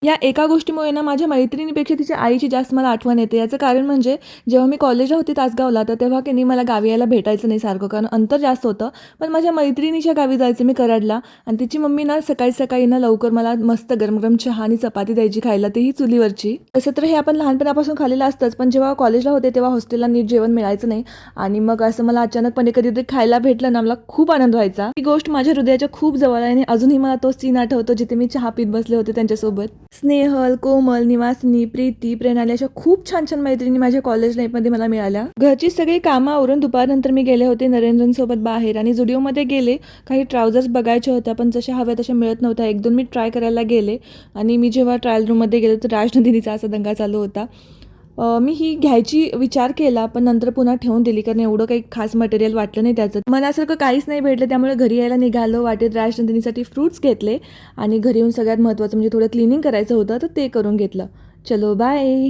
या एका गोष्टीमुळे ना माझ्या मैत्रिणीपेक्षा तिच्या आईची जास्त मला आठवण येते. याचं कारण म्हणजे जेव्हा मी कॉलेजला होते तासगावला, तर तेव्हा की नाही मला गावी यायला भेटायचं नाही सारखं, कारण अंतर जास्त होतं. पण माझ्या मैत्रिणीच्या गावी जायचं मी कराडला, आणि तिची मम्मी ना सकाळी-सकाळी ना लवकर मला मस्त गरम-गरम चहा आणि चपाती द्यायची खायला, तेही चुलीवरची. तसं तर हे आपण लहानपणापासून खाल्लेलं असतंच, पण जेव्हा कॉलेजला होते तेव्हा हॉस्टेलला नीट जेवण मिळायचं नाही, आणि मग असं मला अचानकपणे कधीतरी खायला भेटलं ना, मला खूप आनंद व्हायचा. ही गोष्ट माझ्या हृदयाच्या खूप जवळ आहे आणि अजूनही मला तोच सीन आठवतो जिथे मी चहा पीत बसले होते त्यांच्यासोबत. स्नेहल, कोमल, निवासिनी, प्रीती, प्रणाली अशा खूप छान छान मैत्रिणी माझ्या कॉलेज लाईफमध्ये मला मिळाल्या. घरची सगळी कामं आवरून दुपारनंतर मी गेले होते नरेंद्रसोबत बाहेर, आणि झुडिओमध्ये गेले. काही ट्राउझर्स बघायच्या होत्या, पण जशा हव्या तशा मिळत नव्हत्या. 1-2 मी ट्राय करायला गेले, आणि मी जेव्हा ट्रायल रूममध्ये गेले तर राजनंदिनीचा असा दंगा चालू होता. मी ही घ्यायची विचार केला, पण नंतर पुन्हा ठेवून दिली, कारण एवढं काही खास मटेरियल वाटलं नाही त्याचं. मनासारखं काहीच नाही भेटलं, त्यामुळे घरी यायला निघालो. वाटेत राजनंदिनीसाठी फ्रूट्स घेतले, आणि घरी येऊन सगळ्यात महत्त्वाचं म्हणजे थोडं क्लिनिंग करायचं होतं, तर ते करून घेतलं. चलो बाय.